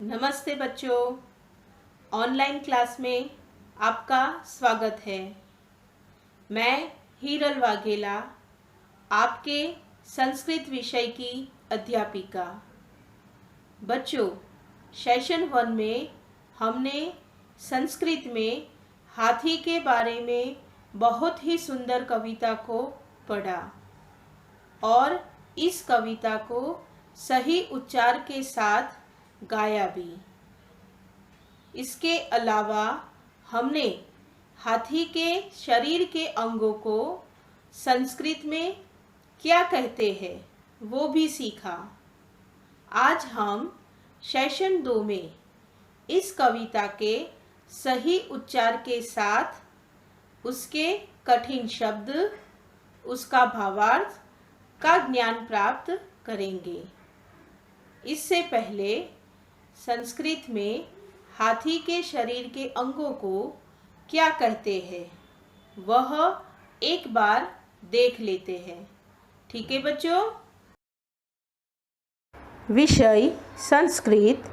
नमस्ते बच्चों, online class में आपका स्वागत है। मैं हीरल वाघेला, आपके संस्कृत विषय की अध्यापिका। बच्चों, सेशन 1 में हमने संस्कृत में हाथी के बारे में बहुत ही सुंदर कविता को पढ़ा और इस कविता को सही उच्चार के साथ गाया भी। इसके अलावा हमने हाथी के शरीर के अंगों को संस्कृत में क्या कहते हैं वो भी सीखा। आज हम सेशन 2 में इस कविता के सही उच्चार के साथ उसके कठिन शब्द, उसका भावार्थ का ज्ञान प्राप्त करेंगे। इससे पहले संस्कृत में हाथी के शरीर के अंगों को क्या कहते हैं वह एक बार देख लेते हैं। ठीक है बच्चों। विषय संस्कृत,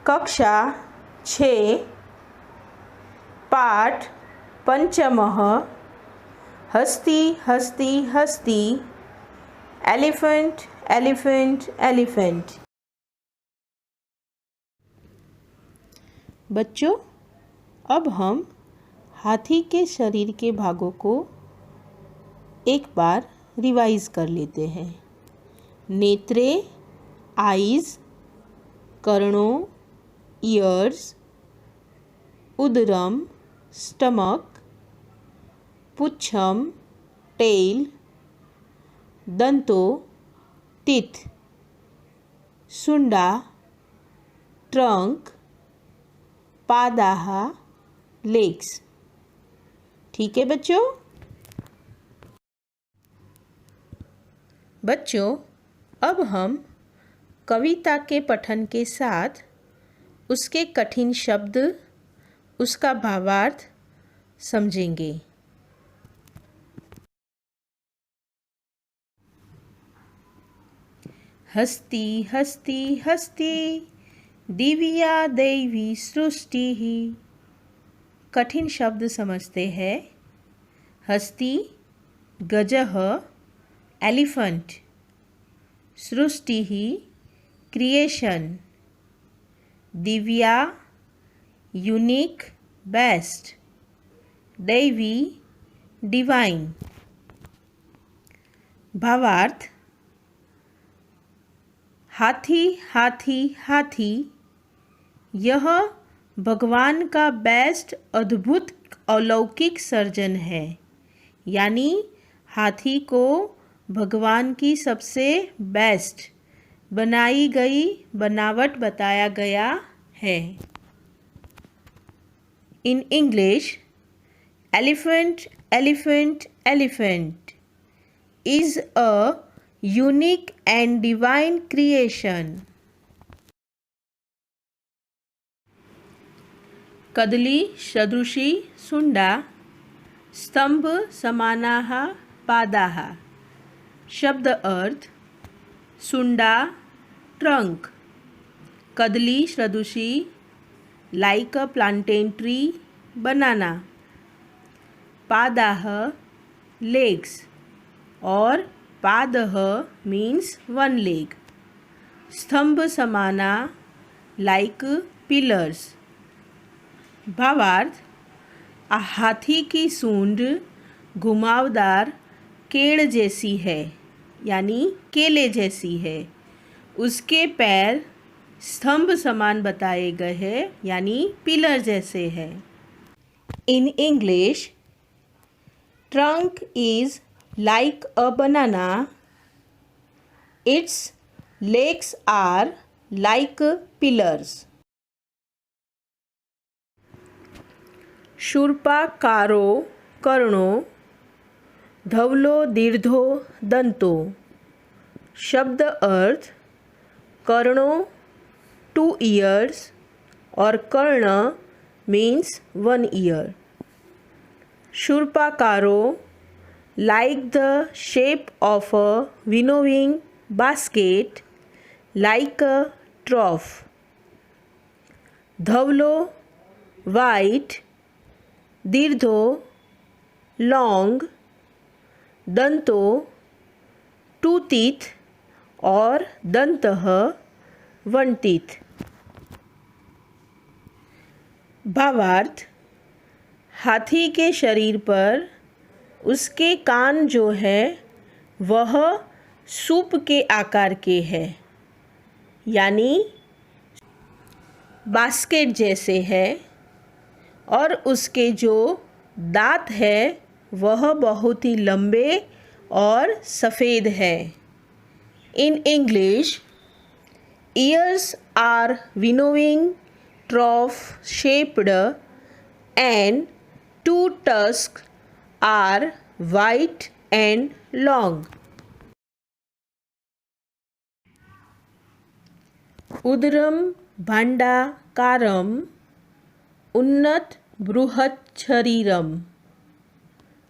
कक्षा 6, पाठ पंचमः, हस्ती हस्ती हस्ती, एलिफेंट एलिफेंट एलिफेंट। बच्चों, अब हम हाथी के शरीर के भागों को एक बार रिवाइज कर लेते हैं। नेत्रे आईज, कर्णों ईयर्स, उदरम स्टमक, पुच्छम टेल, दंतो टीथ, सुंडा ट्रंक, पादाह लेग्स। ठीक है बच्चों। बच्चों, अब हम कविता के पठन के साथ उसके कठिन शब्द, उसका भावार्थ समझेंगे। हस्ती हस्ती हस्ती, दिव्या दैवी सृष्टि ही। कठिन शब्द समझते हैं। हस्ती गजः एलिफेंट, सृष्टि ही क्रिएशन, दिव्या यूनिक बेस्ट, दैवी डिवाइन। भावार्थ: हाथी हाथी हाथी, यह भगवान का बेस्ट अद्भुत अलौकिक सर्जन है। यानी हाथी को भगवान की सबसे बेस्ट बनाई गई बनावट बताया गया है। In English, elephant elephant elephant is a unique and divine creation. कदली सदृशी सुंडा, स्तंभ समानाः पादाः। शब्द अर्थ: सुंडा ट्रंक, कदली सदृशी like a plantain tree banana, पादाः लेग्स और पादः मीन्स 1 लेग, स्तंभ समाना लाइक पिलर्स। भावार्थ: हाथी की सूंड घुमावदार केड़ जैसी है, यानी केले जैसी है। उसके पैर स्तंभ समान बताए गए हैं, यानी पिलर जैसे है। In English, trunk is like a banana, its legs are like pillars. शूर्पाकारो कर्णो, धवलो दीर्घो दंतो। शब्द अर्थ: कर्णों 2 ears और कर्ण मीन्स 1 ear। शूर्पाकारो like the shape of a winnowing basket, like a trough. धवलो वाइट, दीर्घो लॉन्ग, दंतो टू टीथ और दंतः वन टीथ। भावार्थ, हाथी के शरीर पर उसके कान जो है वह सूप के आकार के है, यानी बास्केट जैसे है, और उसके जो दांत है वह बहुत ही लंबे और सफ़ेद है। In English, ears are winnowing trough shaped and two tusks are white and long. उदरम भाण्डाकारम उन्नत बृहत् शरीरम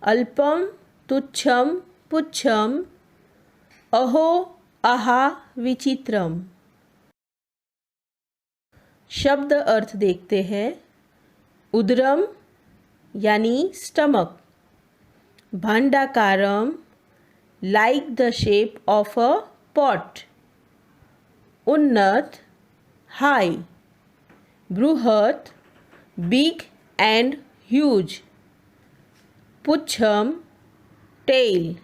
अल्पम तुच्छम पुच्छम अहो आहा विचित्रम। शब्द अर्थ देखते हैं। उदरम यानी स्टमक, भाण्डाकारम like the shape of a pot, उन्नत हाई, बृहत बिग एंड ह्यूज, पुच्छम टेल,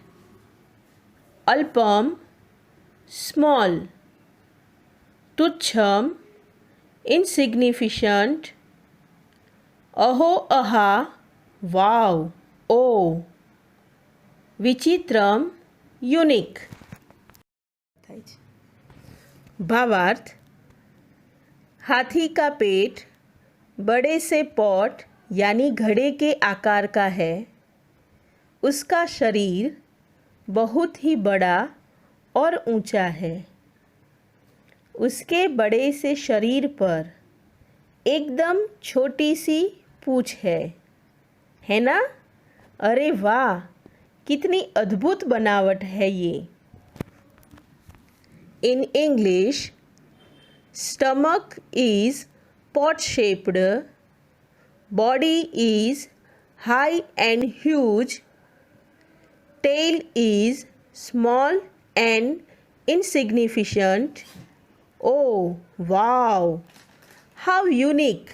अल्पम स्मॉल, तुच्छम insignificant, अहो अहा वाव ओ, विचित्रम यूनिक। भावार्थ, हाथी का पेट बड़े से पॉट यानी घड़े के आकार का है। उसका शरीर बहुत ही बड़ा और ऊंचा है। उसके बड़े से शरीर पर एकदम छोटी सी पूँछ है ना? अरे वाह, कितनी अद्भुत बनावट है ये। In English, stomach is pot shaped, body is high and huge, tail is small and insignificant. Oh, wow! How unique!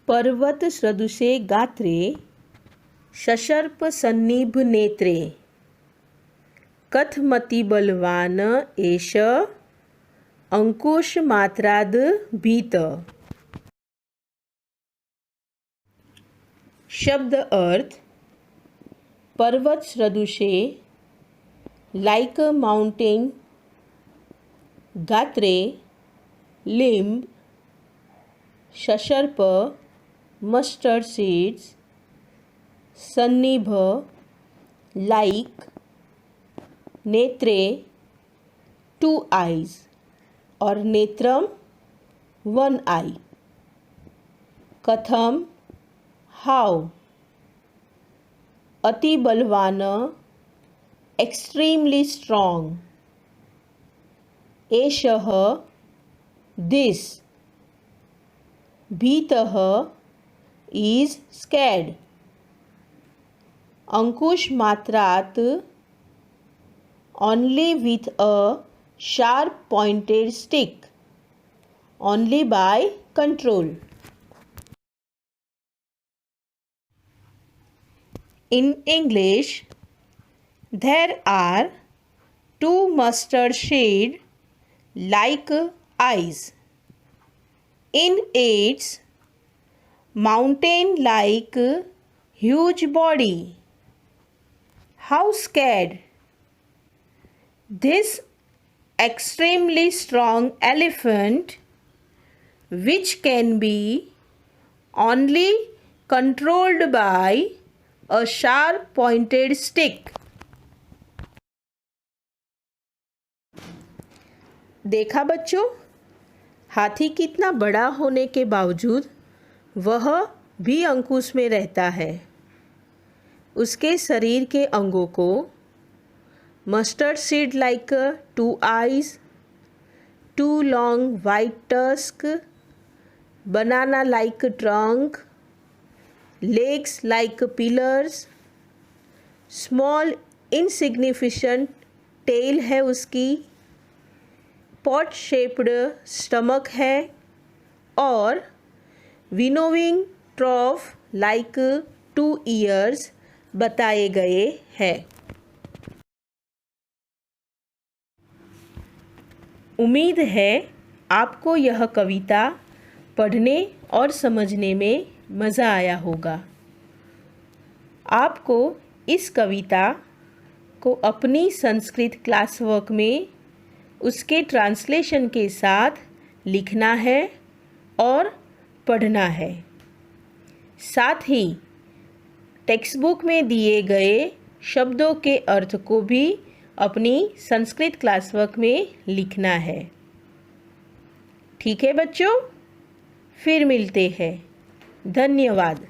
पर्वत सदृशे गात्रे शशर्प सन्निभ नेत्रे कथमति बलवान एष अंकुश मात्राद भीत। शब्द अर्थ, पर्वत सदृशे like a mountain, गात्रे लिम्ब, शशर्प mustard seeds, सन्निभ like, नेत्रे टू eyes और नेत्रम वन आई। कथम हाउ, अति बलवान extremely strong, एषः this, भीतः is scared, Ankush मात्रात् only with a sharp pointed stick, only by control. In English, there are two mustard shade like eyes. In its mountain like huge body. How scared! This extremely strong elephant, which can be only controlled by a sharp pointed stick. देखा बच्चों, हाथी कितना बड़ा होने के बावजूद वह भी अंकुश में रहता है। उसके शरीर के अंगों को mustard seed like two eyes, 2 long white tusks, banana like trunk, legs like pillars, small insignificant tail है उसकी, pot shaped stomach है और winnowing trough like 2 ears बताए गए हैं। उम्मीद है आपको यह कविता पढ़ने और समझने में मज़ा आया होगा। आपको इस कविता को अपनी संस्कृत क्लास वर्क में उसके ट्रांसलेशन के साथ लिखना है और पढ़ना है। साथ ही टेक्स्ट बुक में दिए गए शब्दों के अर्थ को भी अपनी संस्कृत क्लास वर्क में लिखना है। ठीक है बच्चों, फिर मिलते हैं। धन्यवाद।